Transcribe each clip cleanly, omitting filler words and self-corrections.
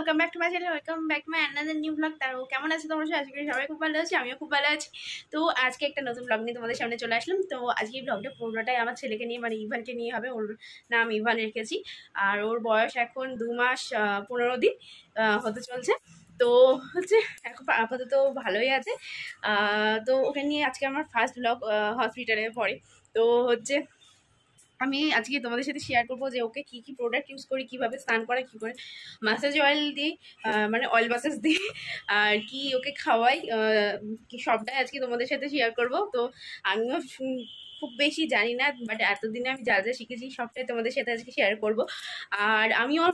Welcome back to my channel, welcome back to my another new blog. তার কেমন আছে তোমরা সবাই? আজকে সবাই খুব ভালো আছি, আমিও খুব ভালো আছি। তো আজকে একটা নতুন ব্লগ নিয়ে তোমাদের সামনে চলে আসলাম। তো আজকে এই ব্লগটা পুরোটাই আমার ছেলেকে নিয়ে, মানে ইভানকে নিয়ে হবে। ওর নাম ইভান রেখেছি, আর ওর বয়স এখন 2 মাস 15 দিন হতে চলছে। তো হচ্ছে এখন আপাতত ভালোই আছে। তো ওকে নিয়ে আজকে আমার ফার্স্ট ব্লগ হসপিটালে পড়ে। তো হচ্ছে আমি আজকে তোমাদের সাথে শেয়ার করবো যে ওকে কি কি প্রোডাক্ট ইউজ করি, কিভাবে স্নান করা, কি করে মাসাজ অয়েল দিই, মানে অয়েল মাসাজ দিই, আর কি ওকে খাওয়াই, কি সবটাই আজকে তোমাদের সাথে শেয়ার করব। তো আমিও খুব বেশি জানি না, বাট এতদিনে আমি যা যা শিখেছি সবটাই তোমাদের সাথে আজকে শেয়ার করব। আর আমিও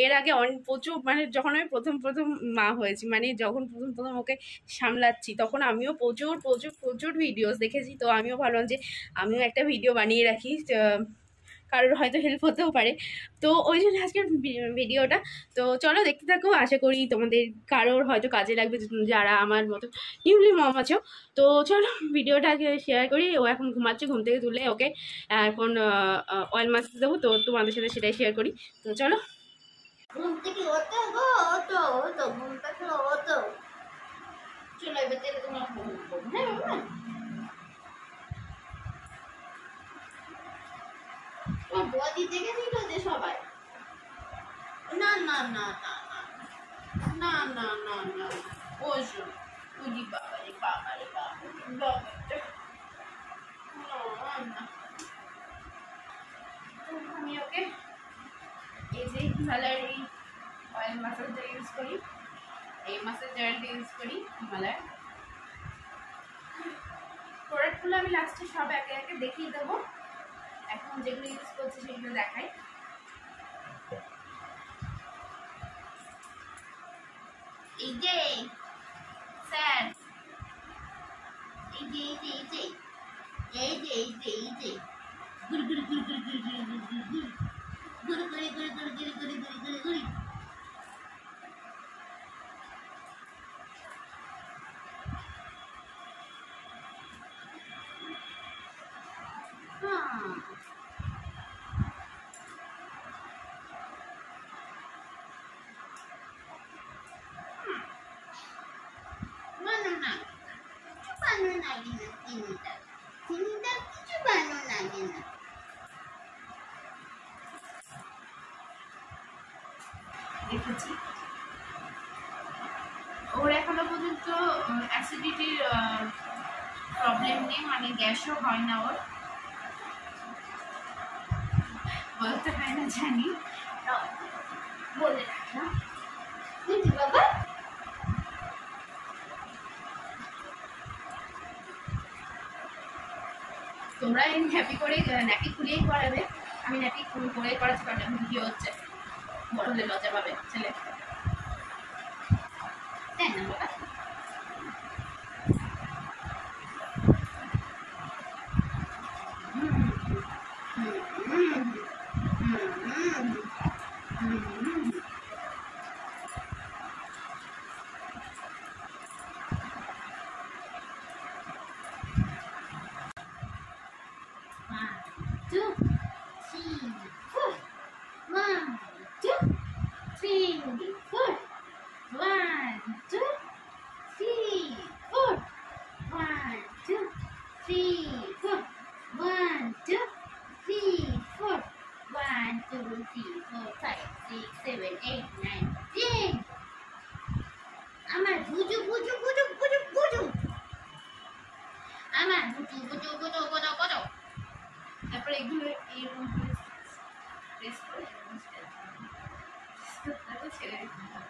এর আগে প্রচুর, মানে যখন আমি প্রথম মা হয়েছি, মানে যখন প্রথম ওকে সামলাচ্ছি, তখন আমিও প্রচুর প্রচুর প্রচুর ভিডিওস দেখেছি। তো আমিও ভাবলাম যে আমিও একটা ভিডিও বানিয়ে রাখি, কারোর হয়তো হেল্প হতেও পারে। তো ওই জন্য আজকের ভিডিওটা। তো চলো দেখতে থাকো, আশা করি তোমাদের কারোর হয়তো কাজে লাগবে, যারা আমার মতো নিউলি মম আছো। তো চলো ভিডিওটা শেয়ার করি। ও এখন ঘুমাচ্ছে, ঘুম থেকে তুলে ওকে এখন অয়েল মাসাজ দেবো। তো তোমাদের সাথে সেটাই শেয়ার করি। তো চলো। ঘুম থেকে ওতো গো, ওতো ঘুম থেকে ওতো। চলো এবার থেকে তোমার ঘুম করবো। হ্যাঁ বাবা, তোমার বদি দেখেছিল যে সবাই? না না না না না না না না না, ওসো উজি বাবা রে বাবা রে বাবা বাবা। না, আমি ওকে এই যে হিমালয়ের অয়েল মাসাজটা ইউজ করি, এই মাসাজ অয়েলটা ইউজ করি হিমালয়ের। প্রোডাক্টগুলো আমি লাস্টে সব একে একে দেখিয়ে দেবো। এখন যেগুলো ইউজ করছি সেগুলো দেখাই। এই যে স্যার, এই যে এই যে এই যে এই যে এই যে এই যে গুড় গুড় গুড় গুড় গুড় গুড় গুড় গুড় গুড় গুড় গুড় গুড় গুড় গুড় গুড় গুড় গুড় গুড়। দেখেছি ওর এখনো পর্যন্ত অ্যাসিডিটির প্রবলেম নেই, মানে গ্যাসও হয় না ওর, বলতে হয় না জানি, বলে রাখলাম। বাবা তোমরা এই হ্যাপি করে ন্যাপি খুলিয়েই করাবে। আমি ন্যাপি করে করাচ্ছি, কারণ এখন ভিডিও হচ্ছে, বড় হলে লজ্জা পাবে ছেলে। তাই না বাবা? আমার বুঝু বুঝু বুঝু বুঝু বুঝু, আমার বুঝু বুঝু বুঝু বুঝু বুঝু। তারপরে এগুলো এইরকম প্রেস করে ছেড়ে দিতে হবে।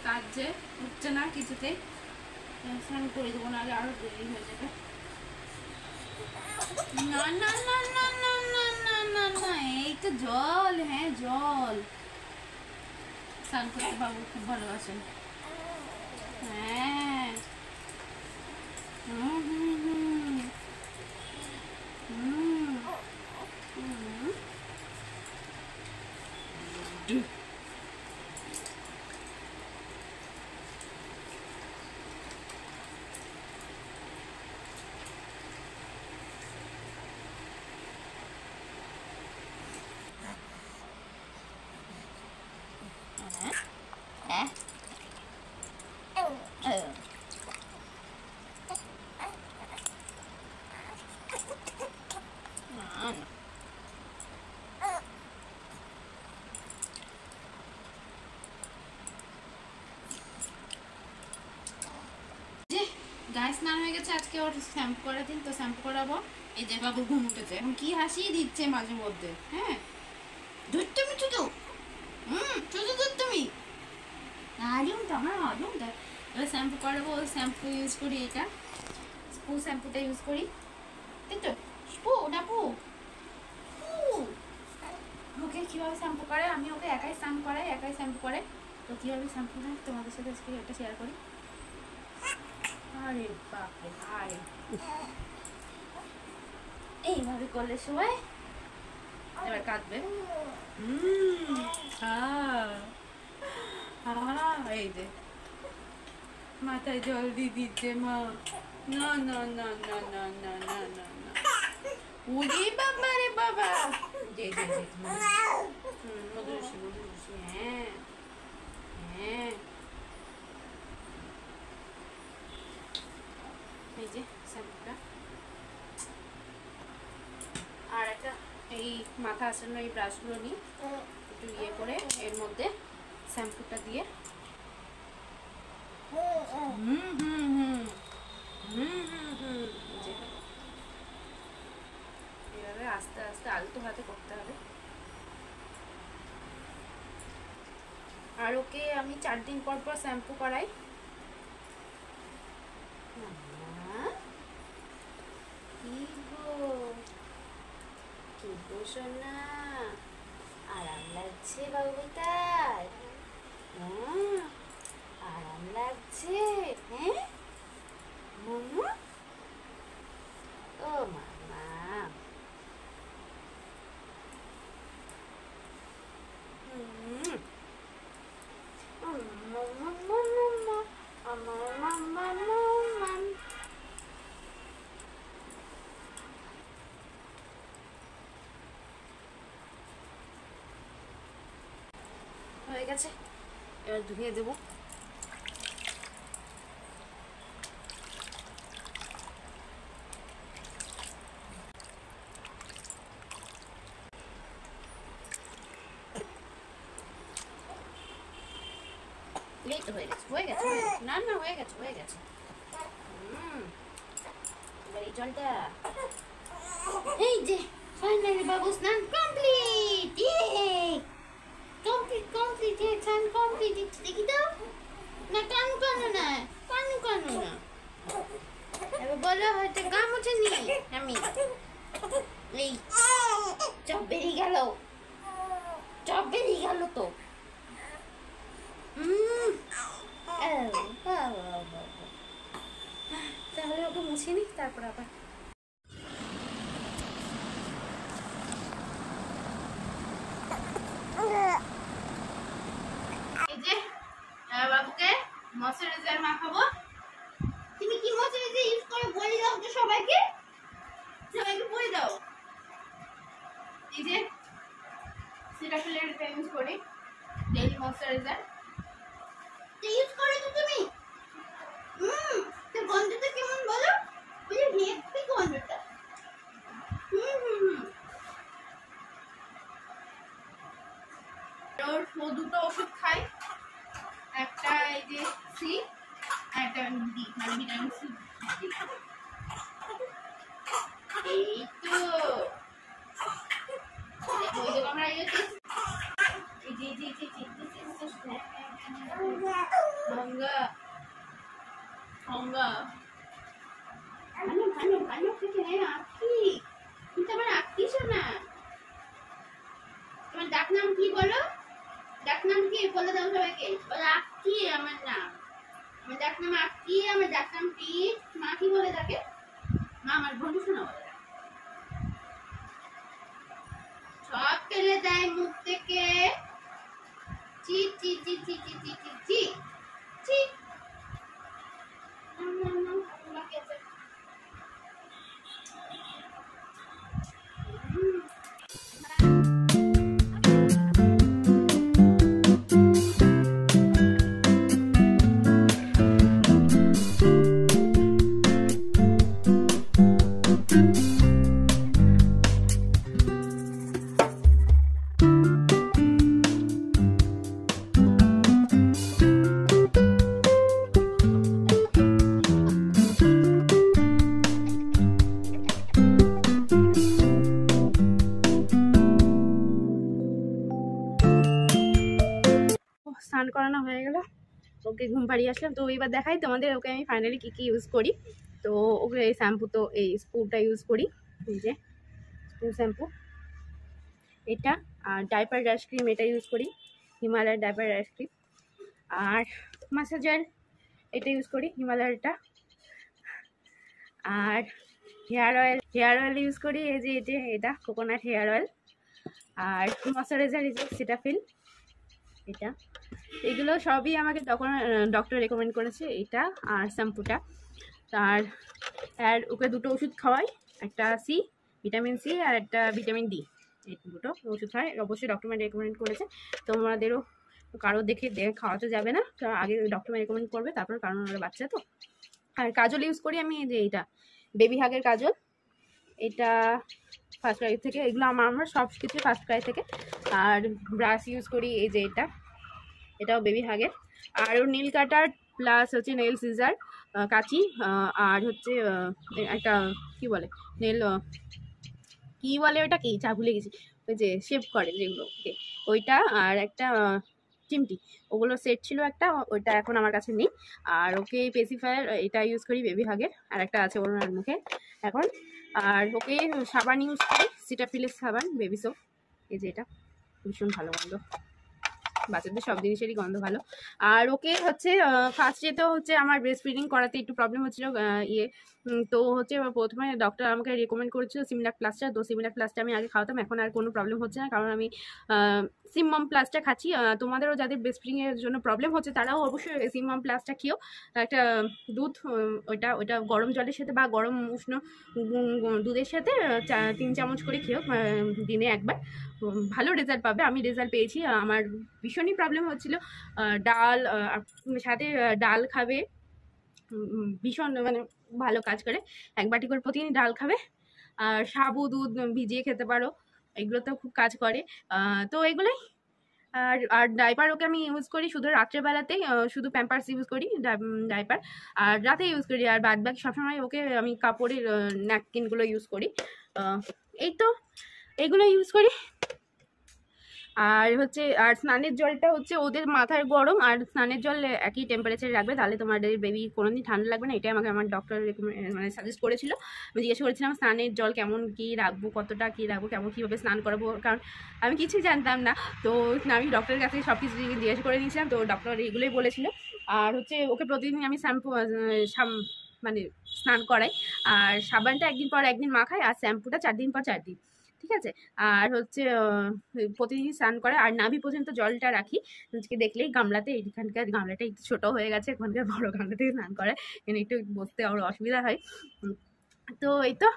কাজে উঠছে না কিছুতে, স্নান করে দেবো, নাহলে আরো দেরি হয়ে যাবে। না না না না না না না না না, এই তো জল, হ্যাঁ জল। স্নান করতে বাবু খুব ভালোবাসেন। হ্যাঁ হুম হুম হুম হুম হুম। গায়ে স্নান হয়ে গেছে, আজকে ওর শ্যাম্পু করার দিন, তো শ্যাম্পু করাবো। এই যে বাবুর ঘুম উঠেছে, এখন কি হাসি দিচ্ছে মাঝে মধ্যে। হ্যাঁ তুমি শুধু শুধু তুমি আজুমটা আমার আজুমটা। এবার শ্যাম্পু করাবো, শ্যাম্পু ইউজ করি, এটা স্পু শ্যাম্পুটা ইউজ করি, তাই তো? স্পু না পু, ওকে কীভাবে শ্যাম্পু করে, আমি ওকে একাই স্নান করাই, একাই শ্যাম্পু করে। তো কীভাবে শ্যাম্পু হয় তোমাদের সাথে আজকে একটা শেয়ার করি। আরে বাপরে, আরে এইভাবে করলে সবাই এবার কাঁদবে। এই যে মাথায় জল দিয়ে দিচ্ছে মা। না না না না না না না না না, ওরে বাবা রে বাবা। যে যে যে মধুরসি মধুরসি, হ্যাঁ হ্যাঁ। এই যে শ্যাম্পুটা, আর একটা এই মাথা আসানো এই ব্রাশগুলো নিই, একটু ইয়ে করে এর মধ্যে শ্যাম্পুটা দিয়ে এভাবে আস্তে আস্তে আলতো হাতে করতে হবে। আর ওকে আমি 4 দিন পর পর শ্যাম্পু করাই। কি গো সোনা, আরাম লাগছে বাবুটার? আরাম লাগছে? হ্যাঁ মামা, ও মামা। হয়ে গেছে, এবার ধুয়ে দেবো। এই তো হয়ে গেছে, হয়ে গেছে, হয়ে গেছে, না না হয়ে গেছে, হয়ে গেছে। এবার এই জলটা, এই যে ফাইনালি বাবু স্নান কমপ্লিট। কমপ্লিট কমপ্লিট, স্নান কমপ্লিট। দেখি তো, না কানু কানু না, কানু কানু না। এবার বলো হয়তো গা মুছে নি আমি, এই চপ বেরিয়ে গেল, চপ বেরিয়ে গেল তো। তাহলে ওকে মুছে নি, তারপর আবার সিটাফিলের এটা ইউজ করি, ডেইলি ময়শ্চারাইজার। ইউজ করে তো তুমি? তো গন্ধটা কেমন বলো? ওই যে হেপি গন্ধটা। ওর দুটো ওষুধ খাই, একটা এই যে সি আর একটা ডি, মানে ভিটামিন সি। এই তো ওই যে আমরা এই যে গঙ্গা গঙ্গা ভালো ভালো ভালো থেকে নেয় আঁকি, কিন্তু আমার আঁকিস না। তোমার ডাক নাম কি বলো? ডাক নাম কি বলে দাও সবাইকে। বলো আঁকি আমার নাম। আমার ডাক নাম আঁকি, আমার ডাক নাম পিট। মা কি বলে তাকে? মা আমার বন্ধু শোনা বলে। সব ফেলে দেয় মুখ থেকে। চি চি চি চি চি চি চি চি চি। স্নান করানো হয়ে গেল, ওকে ঘুম পাড়িয়ে আসলাম। তো এবার দেখাই তোমাদের ওকে আমি ফাইনালি কী কী ইউজ করি। তো ওকে এই শ্যাম্পু, তো এই স্পুটা ইউজ করি, এই যে স্পুর শ্যাম্পু এটা। আর ডাইপার র্যাশ ক্রিম এটা ইউজ করি, হিমালয়ের ডাইপার র্যাশ ক্রিম। আর ম্যাসাজার এটা ইউজ করি, হিমালয়েরটা। আর হেয়ার অয়েল ইউজ করি, এই যে এটা কোকোনাট হেয়ার অয়েল। আর ময়শ্চারাইজার এই যে সিটাফিল এটা। এগুলো সবই আমাকে তখন ডক্টর রেকমেন্ড করেছে, এটা আর শ্যাম্পুটা। আর ওকে দুটো ওষুধ খাওয়াই, একটা সি ভিটামিন সি আর একটা ভিটামিন ডি। এই দুটো ওষুধ খাওয়াই, অবশ্যই ডক্টর রেকমেন্ড করেছে। তোমাদেরও কারো দেখে খাওয়াতে যাবে না, আগে ডক্টর রেকমেন্ড করবে, তারপর কারণ ওরা বাচ্চা তো। আর কাজল ইউজ করি আমি, এই যে এইটা বেবি হাগের কাজল, এটা ফার্স্ট ক্রাই থেকে। এগুলো আমার সব কিছু ফার্স্ট ক্রাই থেকে। আর ব্রাশ ইউজ করি, এই যে এটাও বেবি হাগের। আর নীল কাটার প্লাস হচ্ছে নেল সিজার, কাঁচি, আর হচ্ছে একটা কি বলে নেল, কি বলে ওটা, কি চা ভুলে গেছি, ওই যে শেভ করে যেগুলো, ওইটা। আর একটা চিমটি, ওগুলো সেট ছিল একটা, ওইটা এখন আমার কাছে নেই। আর ওকে পেসিফায়ার এটা ইউজ করি বেবি হাগের, আর একটা আছে ওর মুখে এখন। আর ওকে সাবান ইউজ করি, সিটাফিলের সাবান বেবি সোপ, এই যে এটা ভীষণ ভালো গন্ধ, বাচ্চাদের সব জিনিসেরই গন্ধ ভালো। আর ওকে হচ্ছে ফার্স্টে তো হচ্ছে আমার ব্রেস্ট ফিডিং করাতে একটু প্রবলেম হচ্ছিল, তো হচ্ছে প্রথমে ডক্টর আমাকে রেকমেন্ড করেছিল সিমিলাক প্লাসটা। তো সিমিলাক প্লাসটা আমি আগে খাওয়াতাম, এখন আর কোনো প্রবলেম হচ্ছে না, কারণ আমি সিমম প্লাসটা খাচ্ছি। তোমাদেরও যাদের ব্রেস্ট ফিডিংয়ের জন্য প্রবলেম হচ্ছে তারাও অবশ্যই সিমম প্লাসটা খেও। একটা দুধ, ওইটা গরম জলের সাথে বা গরম উষ্ণ দুধের সাথে 3 চামচ করে খেও দিনে একবার, ভালো রেজাল্ট পাবে। আমি রেজাল্ট পেয়েছি। আমার ভীষণই প্রবলেম হচ্ছিল, ডাল সাথে ডাল খাবে, ভীষণ মানে ভালো কাজ করে। 1 বাটি করে প্রতিদিন ডাল খাবে। আর সাবু দুধ ভিজিয়ে খেতে পারো, এগুলো তো খুব কাজ করে। তো এগুলোই। আর ডাইপার ওকে আমি ইউজ করি শুধু রাত্রেবেলাতেই, শুধু প্যাম্পার্স ইউজ করি ডাইপার, আর রাতে ইউজ করি। আর বাদ বাকি সবসময় ওকে আমি কাপড়ের ন্যাপকিনগুলো ইউজ করি। এই তো এগুলো ইউজ করি। আর হচ্ছে আর স্নানের জলটা হচ্ছে ওদের মাথার গরম আর স্নানের জল একই টেম্পারেচারে রাখবে, তাহলে তোমাদের বেবি কোনোদিন ঠান্ডা লাগবে না। এটাই আমাকে আমার ডক্টর মানে সাজেস্ট করেছিল। আমি জিজ্ঞেস করেছিলাম স্নানের জল কেমন কী রাখবো, কতটা কী রাখবো, কেমন কীভাবে স্নান করাবো, কারণ আমি কিছুই জানতাম না। তো আমি ডক্টরের কাছে সব কিছু জিজ্ঞেস করে নিয়েছিলাম, তো ডক্টর এগুলোই বলেছিল। আর হচ্ছে ওকে প্রতিদিন আমি মানে স্নান করাই, আর সাবানটা 1 দিন পর 1 দিন মাখাই, আর শ্যাম্পুটা 4 দিন পর 4 দিন, ঠিক আছে। আর হচ্ছে প্রতিদিন স্নান করে, আর নাভি পর্যন্ত জলটা রাখি। আজকে দেখলেই গামলাতে, এখানকার গামলাটা একটু ছোটো হয়ে গেছে, এখানকার বড় গামলাতে স্নান করে, এখানে একটু বসতে আমার অসুবিধা হয়। তো এই তো।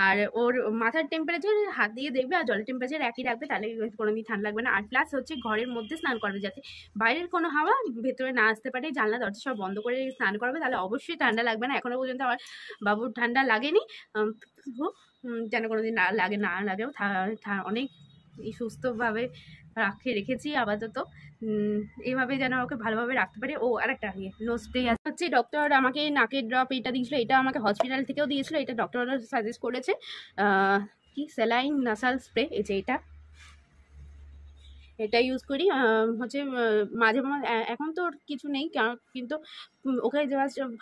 আর ওর মাথার টেম্পারেচার হাত দিয়ে দেখবে আর জলের টেম্পারেচার একই রাখবে, তাহলে কোনোদিন ঠান্ডা লাগবে না। আর প্লাস হচ্ছে ঘরের মধ্যে স্নান করবে, যাতে বাইরের কোনো হাওয়া ভেতরে না আসতে পারে। জানলা দরজা সব বন্ধ করে স্নান করবে, তাহলে অবশ্যই ঠান্ডা লাগবে না। এখনো পর্যন্ত আমার বাবুর ঠান্ডা লাগেনি। যেন কোনোদিন না লাগে, না লাগেও। অনেক সুস্থভাবে রেখেছি আপাতত। এইভাবে যেন ওকে ভালোভাবে রাখতে পারে। ও আর একটা নোজ স্প্রে হচ্ছে, ডক্টর আমাকে নাকের ড্রপ এটা দিয়েছিল, এটা আমাকে হসপিটাল থেকেও দিয়েছিল। এটা ডক্টর সাজেস্ট করেছে, কি স্যালাইন নাসাল স্প্রে, এই যে এটা ইউজ করি। হচ্ছে মাঝে মাঝে এখন তো কিছু নেই, কিন্তু ওকে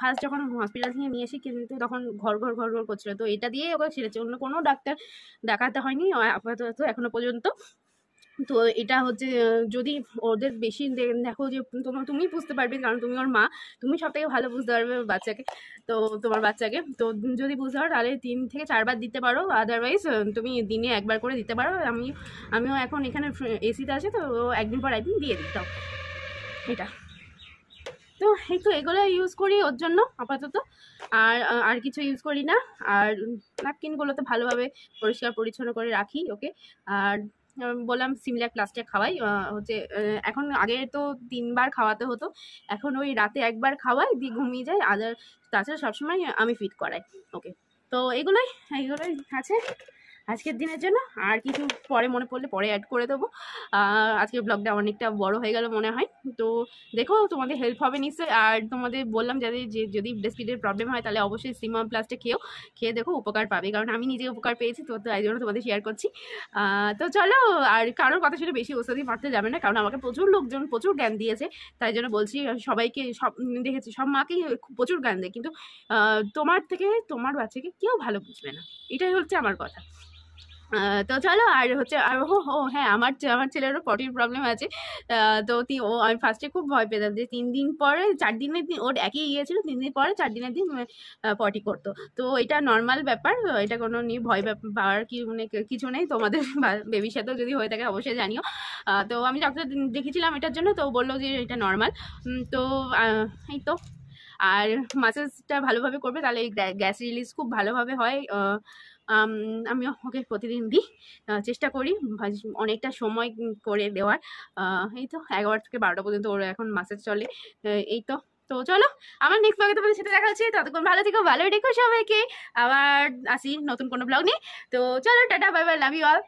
ফার্স্ট যখন হসপিটাল থেকে নিয়ে এসি, কিন্তু তখন ঘর ঘর ঘর ঘর করছিল, তো এটা দিয়ে ওকে ছেড়েছে। অন্য কোনো ডাক্তার দেখাতে হয়নি আপাতত এখনো পর্যন্ত। তো এটা হচ্ছে যদি ওদের বেশি দেখো যে তুমি বুঝতে পারবে, কারণ তুমি ওর মা, তুমি সব থেকে ভালো বুঝতে পারবে বাচ্চাকে, তো তোমার বাচ্চাকে। তো যদি বুঝতে পারো তাহলে 3 থেকে 4 বার দিতে পারো, আদারওয়াইজ তুমি দিনে 1 বার করে দিতে পারো। আমিও এখন এখানে এসিতে আছে, তো একদিন পর একদিন দিয়ে দিতাম এটা। তো এই তো এগুলো ইউজ করি ওর জন্য আপাতত, আর কিছু ইউজ করি না। আর ন্যাপকিনগুলোতে ভালোভাবে পরিষ্কার পরিচ্ছন্ন করে রাখি ওকে। আর বললাম সিমল্যাক প্লাস্টিক খাওয়াই, হচ্ছে এখন আগে তো 3 বার খাওয়াতে হতো, এখন ওই রাতে 1 বার খাওয়াই, দিয়ে ঘুমিয়ে যায়। তাছাড়া সবসময় আমি ফিট করাই ওকে। তো এগুলোই আছে আজকের দিনের জন্য। আর কিছু পরে মনে পড়লে পরে অ্যাড করে দেবো। আজকের ব্লগটা অনেকটা বড় হয়ে গেল মনে হয়। তো দেখো তোমাদের হেল্প হবে নিশ্চয়ই। আর তোমাদের বললাম যদি ব্রেস্টফিডের প্রবলেম হয়, তাহলে অবশ্যই সিমাম প্লাসটা খেয়ে দেখো, উপকার পাবে। কারণ আমি নিজে উপকার পেয়েছি, তো এই জন্য তোমাদের শেয়ার করছি। তো চলো, আর কারোর কথা শুনে বেশি ওষুধই মারতে যাবে না, কারণ আমাকে প্রচুর লোকজন প্রচুর জ্ঞান দিয়েছে। তাই জন্য বলছি, সবাইকে দেখেছি সব মাকেই প্রচুর জ্ঞান দেয়, কিন্তু তোমার থেকে তোমার বাচ্চাকে কেউ ভালো বুঝবে না, এটাই হচ্ছে আমার কথা। তো চলো, আর হচ্ছে আর হ্যাঁ, আমার ছেলেরও পটির প্রবলেম আছে। তো আমি ফার্স্টে খুব ভয় পেতাম যে 3 দিন পরে 4 দিনের দিন ওর একই ছিল, 3 দিন পরে 4 দিনের দিন পটি করতো। তো এটা নর্মাল ব্যাপার, এটা কোনো নিয়ে ভয় পাওয়ার কিছু নেই। তোমাদের বেবির সাথেও যদি হয়ে থাকে অবশ্যই জানিও। তো আমি ডক্টর দেখেছিলাম এটার জন্য, তো বললো যে এটা নর্মাল। তো এই তো। আর মাসাজটা ভালোভাবে করবে, তাহলে গ্যাস রিলিজ খুব ভালোভাবে হয়। আমি ওকে প্রতিদিন দিই, চেষ্টা করি অনেকটা সময় করে দেওয়ার। এই তো 11 থেকে 12টা পর্যন্ত ওর এখন মাসাজ চলে। এই তো। তো চলো, আমার নেক্সট ব্লগে তোমাদের সাথে দেখা হচ্ছে। ততক্ষণ ভালো থেকো, ভালো রেখো সবাইকে। আবার আসি নতুন কোনো ব্লগ নিয়ে। তো চলো, tata, bye bye, love you all.